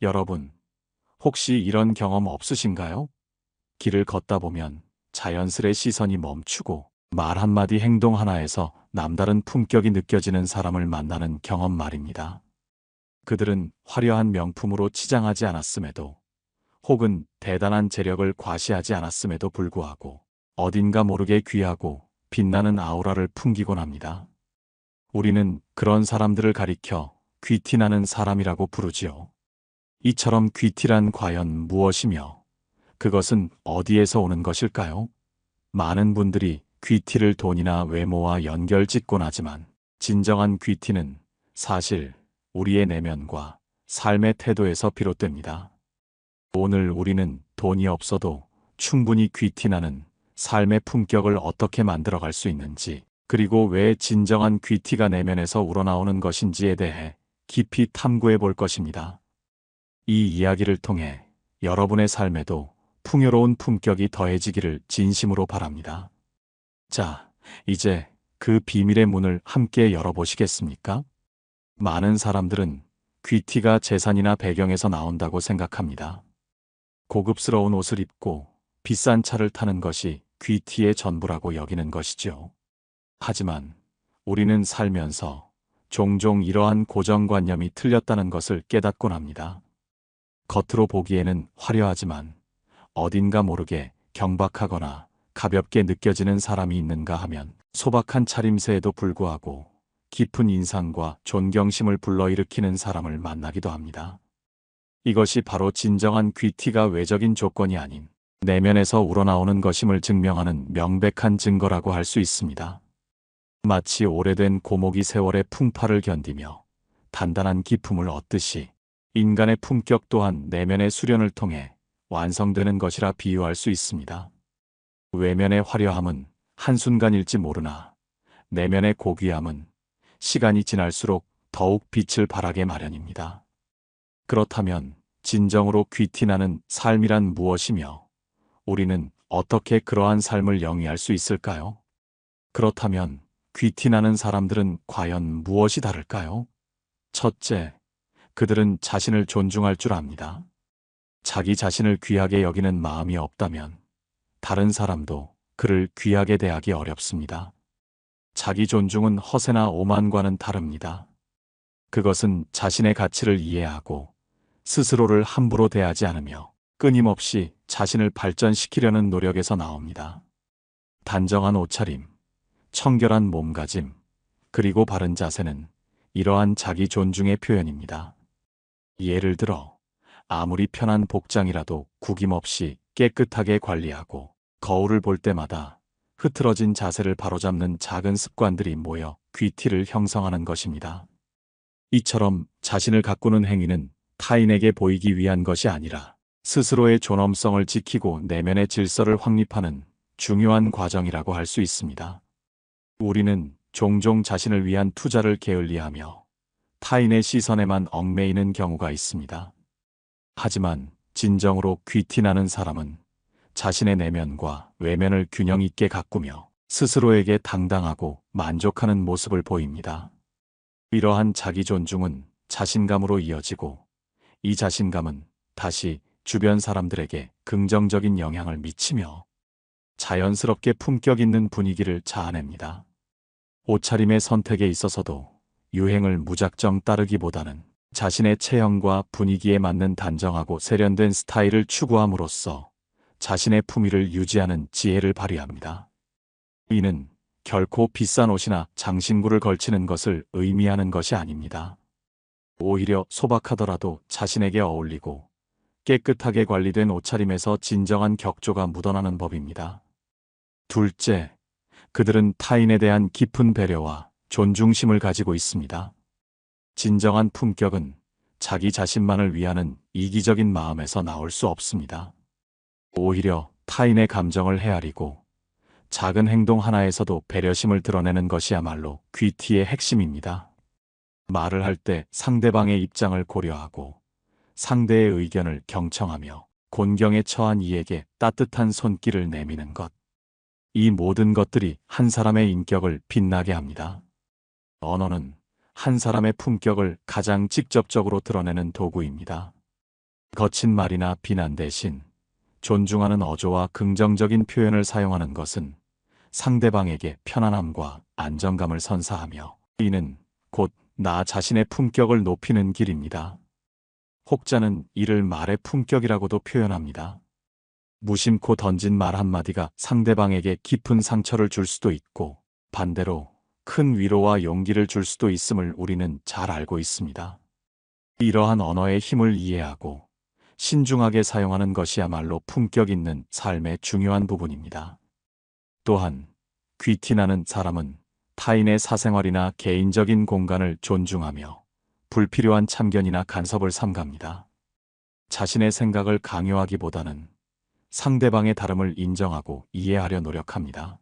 여러분, 혹시 이런 경험 없으신가요? 길을 걷다 보면 자연스레 시선이 멈추고 말 한마디 행동 하나에서 남다른 품격이 느껴지는 사람을 만나는 경험 말입니다. 그들은 화려한 명품으로 치장하지 않았음에도 혹은 대단한 재력을 과시하지 않았음에도 불구하고 어딘가 모르게 귀하고 빛나는 아우라를 풍기곤 합니다. 우리는 그런 사람들을 가리켜 귀티나는 사람이라고 부르지요. 이처럼 귀티란 과연 무엇이며 그것은 어디에서 오는 것일까요? 많은 분들이 귀티를 돈이나 외모와 연결짓곤 하지만 진정한 귀티는 사실 우리의 내면과 삶의 태도에서 비롯됩니다. 오늘 우리는 돈이 없어도 충분히 귀티나는 삶의 품격을 어떻게 만들어갈 수 있는지, 그리고 왜 진정한 귀티가 내면에서 우러나오는 것인지에 대해 깊이 탐구해 볼 것입니다. 이 이야기를 통해 여러분의 삶에도 풍요로운 품격이 더해지기를 진심으로 바랍니다. 자, 이제 그 비밀의 문을 함께 열어보시겠습니까? 많은 사람들은 귀티가 재산이나 배경에서 나온다고 생각합니다. 고급스러운 옷을 입고 비싼 차를 타는 것이 귀티의 전부라고 여기는 것이죠. 하지만 우리는 살면서 종종 이러한 고정관념이 틀렸다는 것을 깨닫곤 합니다. 겉으로 보기에는 화려하지만 어딘가 모르게 경박하거나 가볍게 느껴지는 사람이 있는가 하면 소박한 차림새에도 불구하고 깊은 인상과 존경심을 불러일으키는 사람을 만나기도 합니다. 이것이 바로 진정한 귀티가 외적인 조건이 아닌 내면에서 우러나오는 것임을 증명하는 명백한 증거라고 할 수 있습니다. 마치 오래된 고목이 세월의 풍파를 견디며 단단한 기품을 얻듯이 인간의 품격 또한 내면의 수련을 통해 완성되는 것이라 비유할 수 있습니다. 외면의 화려함은 한순간일지 모르나 내면의 고귀함은 시간이 지날수록 더욱 빛을 발하게 마련입니다. 그렇다면 진정으로 귀티나는 삶이란 무엇이며 우리는 어떻게 그러한 삶을 영위할 수 있을까요? 그렇다면 귀티나는 사람들은 과연 무엇이 다를까요? 첫째, 그들은 자신을 존중할 줄 압니다. 자기 자신을 귀하게 여기는 마음이 없다면 다른 사람도 그를 귀하게 대하기 어렵습니다. 자기 존중은 허세나 오만과는 다릅니다. 그것은 자신의 가치를 이해하고 스스로를 함부로 대하지 않으며 끊임없이 자신을 발전시키려는 노력에서 나옵니다. 단정한 옷차림, 청결한 몸가짐, 그리고 바른 자세는 이러한 자기 존중의 표현입니다. 예를 들어 아무리 편한 복장이라도 구김없이 깨끗하게 관리하고 거울을 볼 때마다 흐트러진 자세를 바로잡는 작은 습관들이 모여 귀티를 형성하는 것입니다. 이처럼 자신을 가꾸는 행위는 타인에게 보이기 위한 것이 아니라 스스로의 존엄성을 지키고 내면의 질서를 확립하는 중요한 과정이라고 할 수 있습니다. 우리는 종종 자신을 위한 투자를 게을리하며 타인의 시선에만 얽매이는 경우가 있습니다. 하지만 진정으로 귀티나는 사람은 자신의 내면과 외면을 균형 있게 가꾸며 스스로에게 당당하고 만족하는 모습을 보입니다. 이러한 자기 존중은 자신감으로 이어지고 이 자신감은 다시 주변 사람들에게 긍정적인 영향을 미치며 자연스럽게 품격 있는 분위기를 자아냅니다. 옷차림의 선택에 있어서도 유행을 무작정 따르기보다는 자신의 체형과 분위기에 맞는 단정하고 세련된 스타일을 추구함으로써 자신의 품위를 유지하는 지혜를 발휘합니다. 이는 결코 비싼 옷이나 장신구를 걸치는 것을 의미하는 것이 아닙니다. 오히려 소박하더라도 자신에게 어울리고 깨끗하게 관리된 옷차림에서 진정한 격조가 묻어나는 법입니다. 둘째, 그들은 타인에 대한 깊은 배려와 존중심을 가지고 있습니다. 진정한 품격은 자기 자신만을 위하는 이기적인 마음에서 나올 수 없습니다. 오히려 타인의 감정을 헤아리고 작은 행동 하나에서도 배려심을 드러내는 것이야말로 귀티의 핵심입니다. 말을 할 때 상대방의 입장을 고려하고 상대의 의견을 경청하며 곤경에 처한 이에게 따뜻한 손길을 내미는 것. 이 모든 것들이 한 사람의 인격을 빛나게 합니다. 언어는 한 사람의 품격을 가장 직접적으로 드러내는 도구입니다. 거친 말이나 비난 대신 존중하는 어조와 긍정적인 표현을 사용하는 것은 상대방에게 편안함과 안정감을 선사하며, 이는 곧 나 자신의 품격을 높이는 길입니다. 혹자는 이를 말의 품격이라고도 표현합니다. 무심코 던진 말 한마디가 상대방에게 깊은 상처를 줄 수도 있고, 반대로 큰 위로와 용기를 줄 수도 있음을 우리는 잘 알고 있습니다. 이러한 언어의 힘을 이해하고 신중하게 사용하는 것이야말로 품격 있는 삶의 중요한 부분입니다. 또한 귀티나는 사람은 타인의 사생활이나 개인적인 공간을 존중하며 불필요한 참견이나 간섭을 삼갑니다. 자신의 생각을 강요하기보다는 상대방의 다름을 인정하고 이해하려 노력합니다.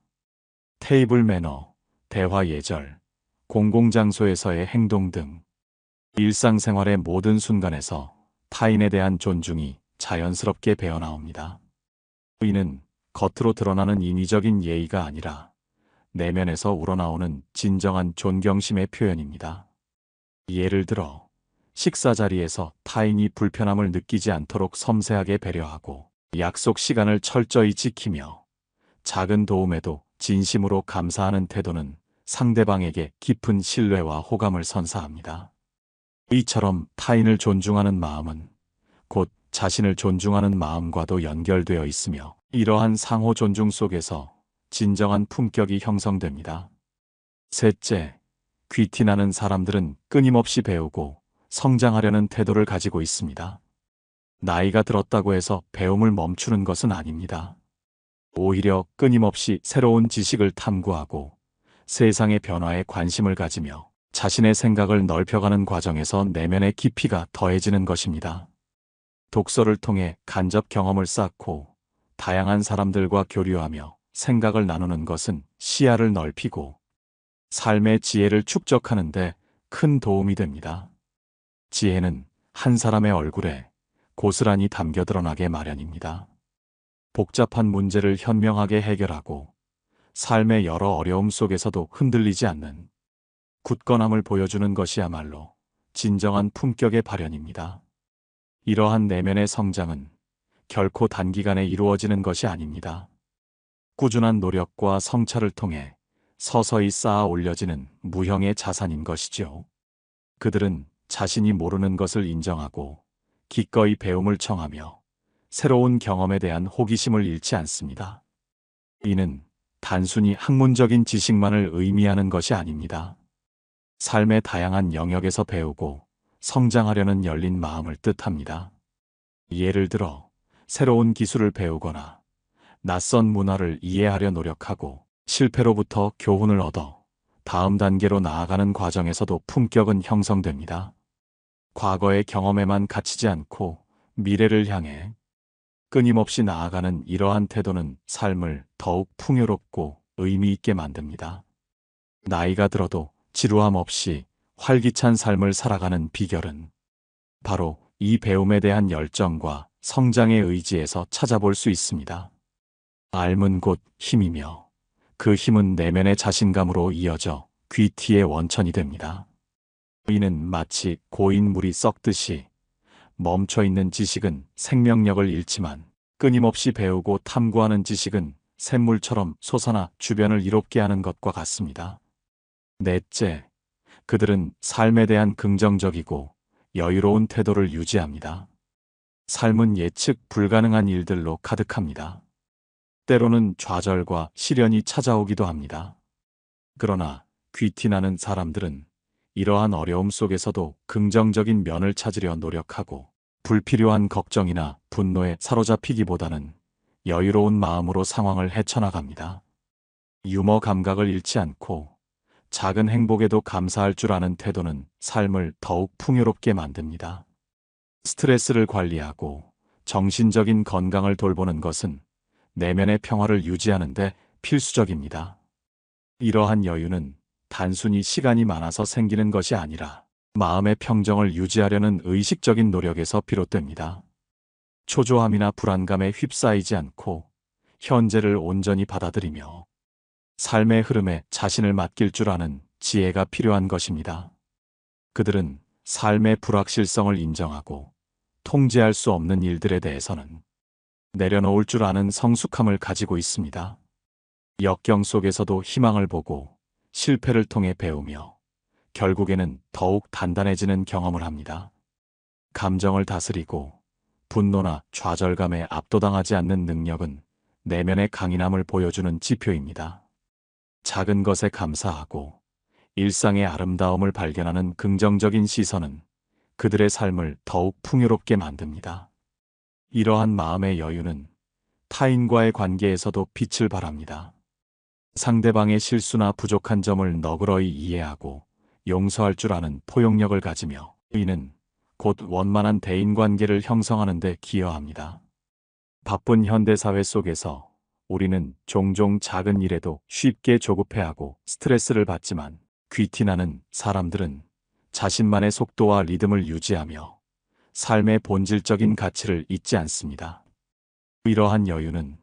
테이블 매너, 대화 예절, 공공장소에서의 행동 등 일상생활의 모든 순간에서 타인에 대한 존중이 자연스럽게 배어나옵니다. 이는 겉으로 드러나는 인위적인 예의가 아니라 내면에서 우러나오는 진정한 존경심의 표현입니다. 예를 들어 식사 자리에서 타인이 불편함을 느끼지 않도록 섬세하게 배려하고, 약속 시간을 철저히 지키며 작은 도움에도 진심으로 감사하는 태도는 상대방에게 깊은 신뢰와 호감을 선사합니다. 이처럼 타인을 존중하는 마음은 곧 자신을 존중하는 마음과도 연결되어 있으며, 이러한 상호 존중 속에서 진정한 품격이 형성됩니다. 셋째, 귀티나는 사람들은 끊임없이 배우고 성장하려는 태도를 가지고 있습니다. 나이가 들었다고 해서 배움을 멈추는 것은 아닙니다. 오히려 끊임없이 새로운 지식을 탐구하고 세상의 변화에 관심을 가지며 자신의 생각을 넓혀가는 과정에서 내면의 깊이가 더해지는 것입니다. 독서를 통해 간접 경험을 쌓고 다양한 사람들과 교류하며 생각을 나누는 것은 시야를 넓히고 삶의 지혜를 축적하는 데 큰 도움이 됩니다. 지혜는 한 사람의 얼굴에 고스란히 담겨 드러나게 마련입니다. 복잡한 문제를 현명하게 해결하고 삶의 여러 어려움 속에서도 흔들리지 않는 굳건함을 보여주는 것이야말로 진정한 품격의 발현입니다. 이러한 내면의 성장은 결코 단기간에 이루어지는 것이 아닙니다. 꾸준한 노력과 성찰을 통해 서서히 쌓아 올려지는 무형의 자산인 것이죠. 그들은 자신이 모르는 것을 인정하고 기꺼이 배움을 청하며 새로운 경험에 대한 호기심을 잃지 않습니다. 이는 단순히 학문적인 지식만을 의미하는 것이 아닙니다. 삶의 다양한 영역에서 배우고 성장하려는 열린 마음을 뜻합니다. 예를 들어 새로운 기술을 배우거나 낯선 문화를 이해하려 노력하고 실패로부터 교훈을 얻어 다음 단계로 나아가는 과정에서도 품격은 형성됩니다. 과거의 경험에만 갇히지 않고 미래를 향해 끊임없이 나아가는 이러한 태도는 삶을 더욱 풍요롭고 의미 있게 만듭니다. 나이가 들어도 지루함 없이 활기찬 삶을 살아가는 비결은 바로 이 배움에 대한 열정과 성장의 의지에서 찾아볼 수 있습니다. 알문 곧 힘이며 그 힘은 내면의 자신감으로 이어져 귀티의 원천이 됩니다. 이는 마치 고인 물이 썩듯이 멈춰있는 지식은 생명력을 잃지만 끊임없이 배우고 탐구하는 지식은 샘물처럼 솟아나 주변을 이롭게 하는 것과 같습니다. 넷째, 그들은 삶에 대한 긍정적이고 여유로운 태도를 유지합니다. 삶은 예측 불가능한 일들로 가득합니다. 때로는 좌절과 시련이 찾아오기도 합니다. 그러나 귀티나는 사람들은 이러한 어려움 속에서도 긍정적인 면을 찾으려 노력하고 불필요한 걱정이나 분노에 사로잡히기보다는 여유로운 마음으로 상황을 헤쳐나갑니다. 유머 감각을 잃지 않고 작은 행복에도 감사할 줄 아는 태도는 삶을 더욱 풍요롭게 만듭니다. 스트레스를 관리하고 정신적인 건강을 돌보는 것은 내면의 평화를 유지하는 데 필수적입니다. 이러한 여유는 단순히 시간이 많아서 생기는 것이 아니라 마음의 평정을 유지하려는 의식적인 노력에서 비롯됩니다. 초조함이나 불안감에 휩싸이지 않고 현재를 온전히 받아들이며 삶의 흐름에 자신을 맡길 줄 아는 지혜가 필요한 것입니다. 그들은 삶의 불확실성을 인정하고 통제할 수 없는 일들에 대해서는 내려놓을 줄 아는 성숙함을 가지고 있습니다. 역경 속에서도 희망을 보고 실패를 통해 배우며 결국에는 더욱 단단해지는 경험을 합니다. 감정을 다스리고 분노나 좌절감에 압도당하지 않는 능력은 내면의 강인함을 보여주는 지표입니다. 작은 것에 감사하고 일상의 아름다움을 발견하는 긍정적인 시선은 그들의 삶을 더욱 풍요롭게 만듭니다. 이러한 마음의 여유는 타인과의 관계에서도 빛을 발합니다. 상대방의 실수나 부족한 점을 너그러이 이해하고 용서할 줄 아는 포용력을 가지며 이는 곧 원만한 대인관계를 형성하는 데 기여합니다. 바쁜 현대사회 속에서 우리는 종종 작은 일에도 쉽게 조급해하고 스트레스를 받지만 귀티나는 사람들은 자신만의 속도와 리듬을 유지하며 삶의 본질적인 가치를 잊지 않습니다. 이러한 여유는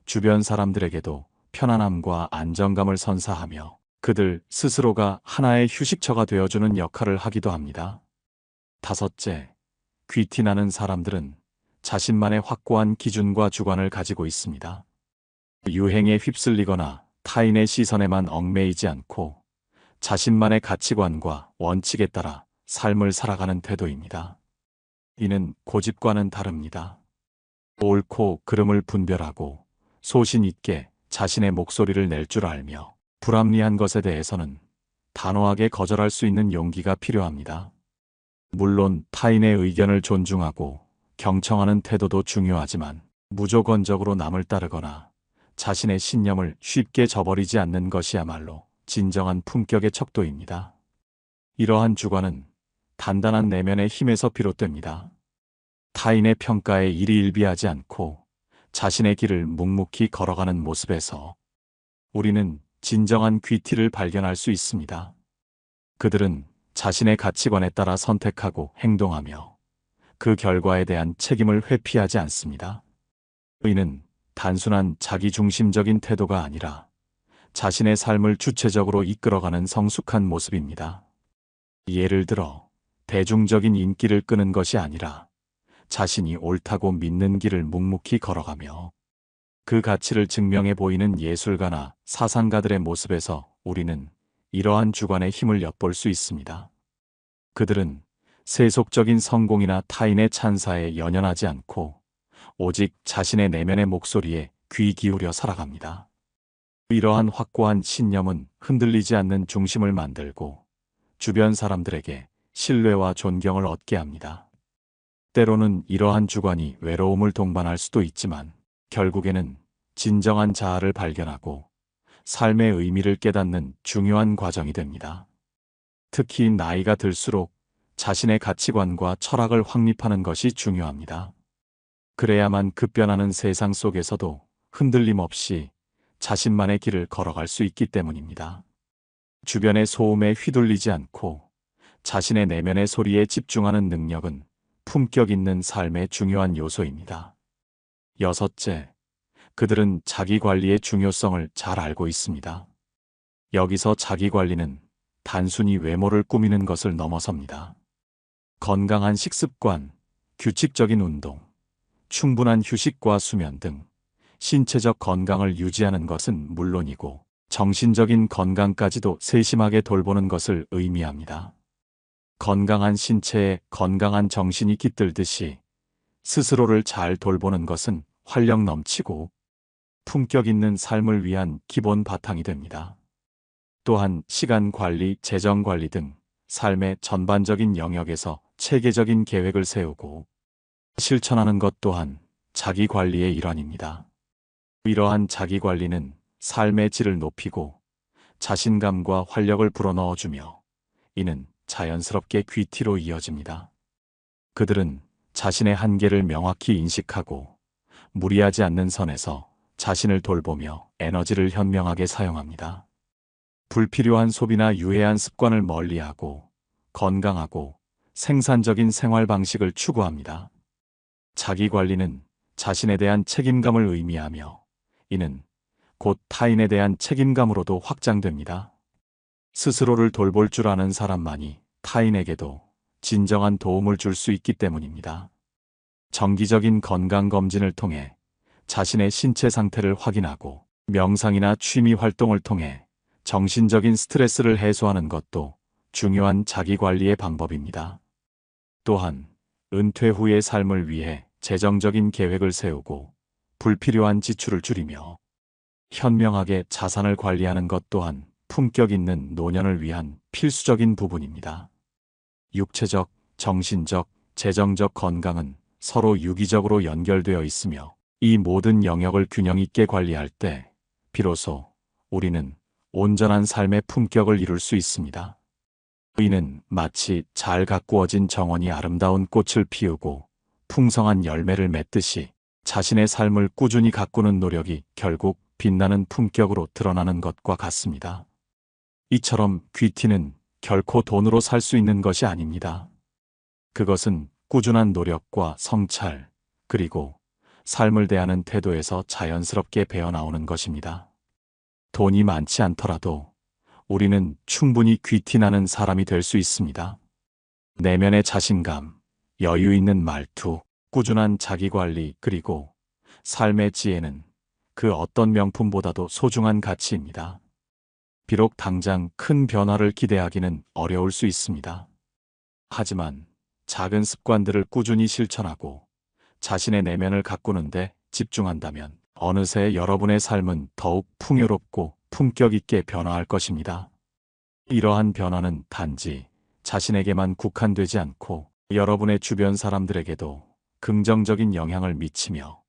주변 사람들에게도 편안함과 안정감을 선사하며 그들 스스로가 하나의 휴식처가 되어주는 역할을 하기도 합니다. 다섯째, 귀티나는 사람들은 자신만의 확고한 기준과 주관을 가지고 있습니다. 유행에 휩쓸리거나 타인의 시선에만 얽매이지 않고 자신만의 가치관과 원칙에 따라 삶을 살아가는 태도입니다. 이는 고집과는 다릅니다. 옳고 그름을 분별하고 소신 있게 자신의 목소리를 낼 줄 알며 불합리한 것에 대해서는 단호하게 거절할 수 있는 용기가 필요합니다. 물론 타인의 의견을 존중하고 경청하는 태도도 중요하지만 무조건적으로 남을 따르거나 자신의 신념을 쉽게 저버리지 않는 것이야말로 진정한 품격의 척도입니다. 이러한 주관은 단단한 내면의 힘에서 비롯됩니다. 타인의 평가에 일희일비하지 않고 자신의 길을 묵묵히 걸어가는 모습에서 우리는 진정한 귀티를 발견할 수 있습니다. 그들은 자신의 가치관에 따라 선택하고 행동하며 그 결과에 대한 책임을 회피하지 않습니다. 이는 단순한 자기중심적인 태도가 아니라 자신의 삶을 주체적으로 이끌어가는 성숙한 모습입니다. 예를 들어 대중적인 인기를 끄는 것이 아니라 자신이 옳다고 믿는 길을 묵묵히 걸어가며 그 가치를 증명해 보이는 예술가나 사상가들의 모습에서 우리는 이러한 주관의 힘을 엿볼 수 있습니다. 그들은 세속적인 성공이나 타인의 찬사에 연연하지 않고 오직 자신의 내면의 목소리에 귀 기울여 살아갑니다. 이러한 확고한 신념은 흔들리지 않는 중심을 만들고 주변 사람들에게 신뢰와 존경을 얻게 합니다. 때로는 이러한 주관이 외로움을 동반할 수도 있지만 결국에는 진정한 자아를 발견하고 삶의 의미를 깨닫는 중요한 과정이 됩니다. 특히 나이가 들수록 자신의 가치관과 철학을 확립하는 것이 중요합니다. 그래야만 급변하는 세상 속에서도 흔들림 없이 자신만의 길을 걸어갈 수 있기 때문입니다. 주변의 소음에 휘둘리지 않고 자신의 내면의 소리에 집중하는 능력은 품격 있는 삶의 중요한 요소입니다. 여섯째, 그들은 자기관리의 중요성을 잘 알고 있습니다. 여기서 자기관리는 단순히 외모를 꾸미는 것을 넘어섭니다. 건강한 식습관, 규칙적인 운동, 충분한 휴식과 수면 등 신체적 건강을 유지하는 것은 물론이고 정신적인 건강까지도 세심하게 돌보는 것을 의미합니다. 건강한 신체에 건강한 정신이 깃들듯이 스스로를 잘 돌보는 것은 활력 넘치고 품격 있는 삶을 위한 기본 바탕이 됩니다. 또한 시간 관리, 재정 관리 등 삶의 전반적인 영역에서 체계적인 계획을 세우고 실천하는 것 또한 자기 관리의 일환입니다. 이러한 자기 관리는 삶의 질을 높이고 자신감과 활력을 불어넣어주며 이는 자연스럽게 귀티로 이어집니다. 그들은 자신의 한계를 명확히 인식하고 무리하지 않는 선에서 자신을 돌보며 에너지를 현명하게 사용합니다. 불필요한 소비나 유해한 습관을 멀리하고 건강하고 생산적인 생활 방식을 추구합니다. 자기 관리는 자신에 대한 책임감을 의미하며 이는 곧 타인에 대한 책임감으로도 확장됩니다. 스스로를 돌볼 줄 아는 사람만이 타인에게도 진정한 도움을 줄 수 있기 때문입니다. 정기적인 건강검진을 통해 자신의 신체 상태를 확인하고 명상이나 취미 활동을 통해 정신적인 스트레스를 해소하는 것도 중요한 자기관리의 방법입니다. 또한 은퇴 후의 삶을 위해 재정적인 계획을 세우고 불필요한 지출을 줄이며 현명하게 자산을 관리하는 것 또한 품격 있는 노년을 위한 필수적인 부분입니다. 육체적, 정신적, 재정적 건강은 서로 유기적으로 연결되어 있으며 이 모든 영역을 균형 있게 관리할 때 비로소 우리는 온전한 삶의 품격을 이룰 수 있습니다. 이는 마치 잘 가꾸어진 정원이 아름다운 꽃을 피우고 풍성한 열매를 맺듯이 자신의 삶을 꾸준히 가꾸는 노력이 결국 빛나는 품격으로 드러나는 것과 같습니다. 이처럼 귀티는 결코 돈으로 살 수 있는 것이 아닙니다. 그것은 꾸준한 노력과 성찰, 그리고 삶을 대하는 태도에서 자연스럽게 배어나오는 것입니다. 돈이 많지 않더라도 우리는 충분히 귀티나는 사람이 될 수 있습니다. 내면의 자신감, 여유 있는 말투, 꾸준한 자기관리, 그리고 삶의 지혜는 그 어떤 명품보다도 소중한 가치입니다. 비록 당장 큰 변화를 기대하기는 어려울 수 있습니다. 하지만 작은 습관들을 꾸준히 실천하고 자신의 내면을 가꾸는데 집중한다면 어느새 여러분의 삶은 더욱 풍요롭고 품격 있게 변화할 것입니다. 이러한 변화는 단지 자신에게만 국한되지 않고 여러분의 주변 사람들에게도 긍정적인 영향을 미치며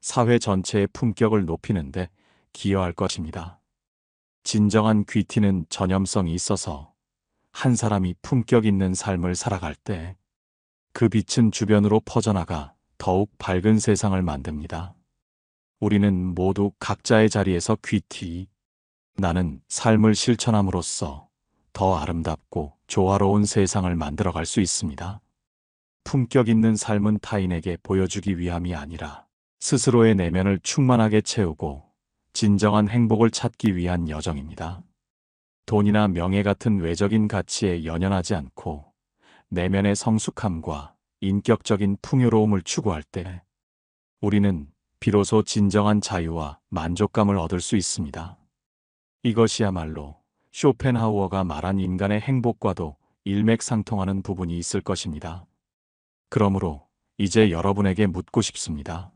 사회 전체의 품격을 높이는 데 기여할 것입니다. 진정한 귀티는 전염성이 있어서 한 사람이 품격 있는 삶을 살아갈 때 그 빛은 주변으로 퍼져나가 더욱 밝은 세상을 만듭니다. 우리는 모두 각자의 자리에서 귀티, 나는 삶을 실천함으로써 더 아름답고 조화로운 세상을 만들어갈 수 있습니다. 품격 있는 삶은 타인에게 보여주기 위함이 아니라 스스로의 내면을 충만하게 채우고 진정한 행복을 찾기 위한 여정입니다. 돈이나 명예 같은 외적인 가치에 연연하지 않고 내면의 성숙함과 인격적인 풍요로움을 추구할 때 우리는 비로소 진정한 자유와 만족감을 얻을 수 있습니다. 이것이야말로 쇼펜하우어가 말한 인간의 행복과도 일맥상통하는 부분이 있을 것입니다. 그러므로 이제 여러분에게 묻고 싶습니다.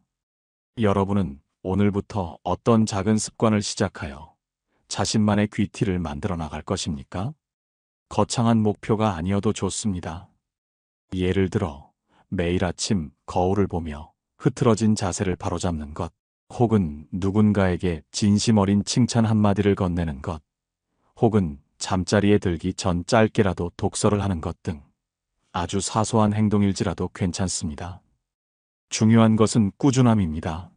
여러분은 오늘부터 어떤 작은 습관을 시작하여 자신만의 귀티를 만들어 나갈 것입니까? 거창한 목표가 아니어도 좋습니다. 예를 들어 매일 아침 거울을 보며 흐트러진 자세를 바로잡는 것, 혹은 누군가에게 진심 어린 칭찬 한마디를 건네는 것, 혹은 잠자리에 들기 전 짧게라도 독서를 하는 것 등 아주 사소한 행동일지라도 괜찮습니다. 중요한 것은 꾸준함입니다.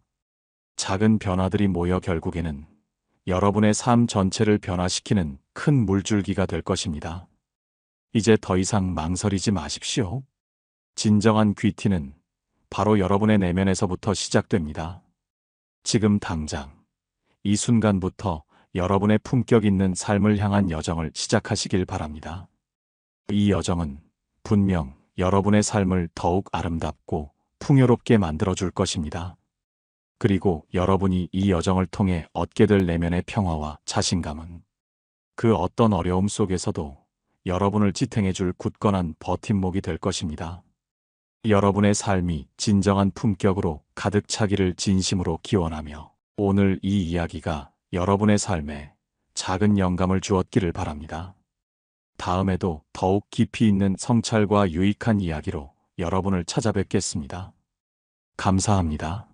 작은 변화들이 모여 결국에는 여러분의 삶 전체를 변화시키는 큰 물줄기가 될 것입니다. 이제 더 이상 망설이지 마십시오. 진정한 귀티는 바로 여러분의 내면에서부터 시작됩니다. 지금 당장, 이 순간부터 여러분의 품격 있는 삶을 향한 여정을 시작하시길 바랍니다. 이 여정은 분명 여러분의 삶을 더욱 아름답고 풍요롭게 만들어줄 것입니다. 그리고 여러분이 이 여정을 통해 얻게 될 내면의 평화와 자신감은 그 어떤 어려움 속에서도 여러분을 지탱해줄 굳건한 버팀목이 될 것입니다. 여러분의 삶이 진정한 품격으로 가득 차기를 진심으로 기원하며 오늘 이 이야기가 여러분의 삶에 작은 영감을 주었기를 바랍니다. 다음에도 더욱 깊이 있는 성찰과 유익한 이야기로 여러분을 찾아뵙겠습니다. 감사합니다.